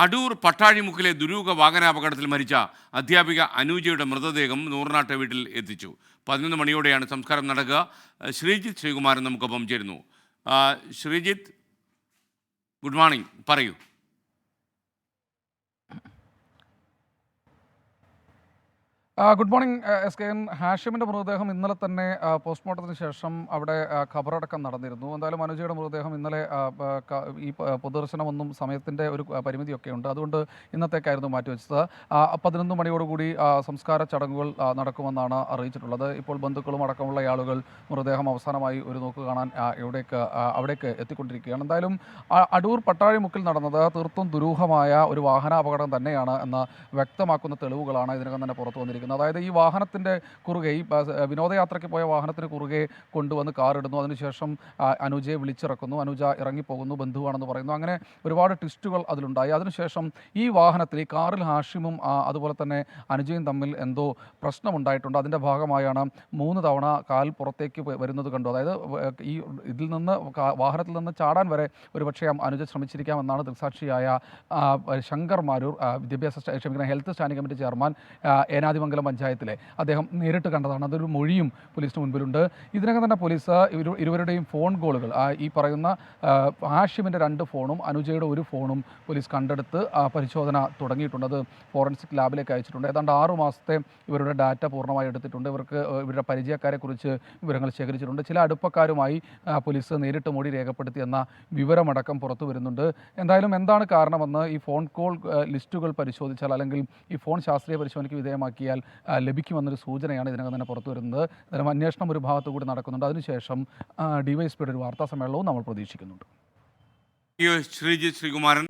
അടൂർ പട്ടാഴിമുക്കിലെ ദുരൂഹ വാഹനാപകടത്തിൽ മരിച്ച അധ്യാപിക അനൂജയുടെ മൃതദേഹം നൂറിനാട്ടെ വീട്ടിൽ എത്തിച്ചു. 11 മണിയോടെയാണ് സംസ്കാരം നടക്കുക. ശ്രീജിത്ത് ശ്രീകുമാരൻ നമുക്കൊപ്പം ചേരുന്നു. ശ്രീജിത്ത്, ഗുഡ് മോർണിംഗ്, പറയൂ. Good morning S K N. ഹാഷിമിൻ്റെ മൃതദേഹം ഇന്നലെ തന്നെ പോസ്റ്റ്മോർട്ടത്തിന് ശേഷം അവിടെ ഖബറടക്കം നടന്നിരുന്നു. എന്തായാലും അനുജയുടെ മൃതദേഹം ഇന്നലെ ഈ പൊതുദർശനമൊന്നും സമയത്തിൻ്റെ ഒരു പരിമിതിയൊക്കെ ഉണ്ട്, അതുകൊണ്ട് ഇന്നത്തേക്കായിരുന്നു മാറ്റിവെച്ചത്. 11 മണിയോടുകൂടി സംസ്കാര ചടങ്ങുകൾ നടക്കുമെന്നാണ് അറിയിച്ചിട്ടുള്ളത്. ഇപ്പോൾ ബന്ധുക്കളും അടക്കമുള്ള ആളുകൾ മൃതദേഹം അവസാനമായി ഒരു നോക്ക് കാണാൻ അവിടേക്ക് എത്തിക്കൊണ്ടിരിക്കുകയാണ്. എന്തായാലും അടൂർ പട്ടാഴിമുക്കിൽ നടന്നത് തീർത്തും ദുരൂഹമായ ഒരു വാഹനാപകടം തന്നെയാണ് എന്ന് വ്യക്തമാക്കുന്ന തെളിവുകളാണ് ഇതിനകം തന്നെ പുറത്തു വന്നിരിക്കുന്നത്. അതായത് ഈ വാഹനത്തിൻ്റെ കുറുകെ, ഈ വിനോദയാത്രയ്ക്ക് പോയ വാഹനത്തിന് കുറുകെ കൊണ്ടുവന്ന് കാറിടുന്നു. അതിനുശേഷം അനുജയെ വിളിച്ചിറക്കുന്നു. അനുജ ഇറങ്ങിപ്പോകുന്നു, ബന്ധുവാണെന്ന് പറയുന്നു. അങ്ങനെ ഒരുപാട് ട്വിസ്റ്റുകൾ അതിലുണ്ടായി. അതിനുശേഷം ഈ വാഹനത്തിൽ, ഈ കാറിൽ ഹാഷിമും അതുപോലെ തന്നെ അനുജയും തമ്മിൽ എന്തോ പ്രശ്നമുണ്ടായിട്ടുണ്ട്. അതിൻ്റെ ഭാഗമായാണ് 3 തവണ കാൽ പുറത്തേക്ക് വരുന്നത് കണ്ടു. അതായത് ഈ വാഹനത്തിൽ നിന്ന് ചാടാൻ വരെ ഒരുപക്ഷെ അനുജ ശ്രമിച്ചിരിക്കാമെന്നാണ് ദൃക്സാക്ഷിയായ Shankar Maroor, health standing committee chairman, Enadimangalam പഞ്ചായത്തിലെ അദ്ദേഹം നേരിട്ട് കണ്ടതാണ്. അതൊരു മൊഴിയും പോലീസിന് മുൻപിലുണ്ട്. ഇതിനകം തന്നെ പോലീസ് ഇരുവരുടെയും ഫോൺ കോളുകൾ, ഈ പറയുന്ന ഹാഷിമിൻ്റെ 2 ഫോണും അനുജയുടെ 1 ഫോണും പോലീസ് കണ്ടെടുത്ത് പരിശോധന തുടങ്ങിയിട്ടുണ്ട്. അത് ഫോറൻസിക് ലാബിലേക്ക് അയച്ചിട്ടുണ്ട്. ഏതാണ്ട് 6 മാസത്തെ ഇവരുടെ ഡാറ്റ പൂർണ്ണമായി എടുത്തിട്ടുണ്ട്. ഇവരുടെ പരിചയക്കാരെക്കുറിച്ച് വിവരങ്ങൾ ശേഖരിച്ചിട്ടുണ്ട്. ചില അടുപ്പക്കാരുമായി പോലീസ് നേരിട്ട് മൊഴി രേഖപ്പെടുത്തിയെന്ന വിവരമടക്കം പുറത്തു വരുന്നുണ്ട്. എന്തായാലും എന്താണ് കാരണമെന്ന് ഈ ഫോൺ കോൾ ലിസ്റ്റുകൾ പരിശോധിച്ചാൽ, അല്ലെങ്കിൽ ഈ ഫോൺ ശാസ്ത്രീയ പരിശോധനയ്ക്ക് വിധേയമാക്കിയാൽ ലഭിക്കുമെന്നൊരു സൂചനയാണ് ഇതിനകം തന്നെ പുറത്തു വരുന്നത്. അന്നേരം അന്വേഷണം ഒരു ഭാഗത്തു കൂടി നടക്കുന്നുണ്ട്. അതിനുശേഷം ഡിവൈഎസ്പിയുടെ ഒരു വാർത്താ സമ്മേളനവും നമ്മൾ പ്രതീക്ഷിക്കുന്നുണ്ട്. ശ്രീജിത്ത് ശ്രീകുമാരൻ.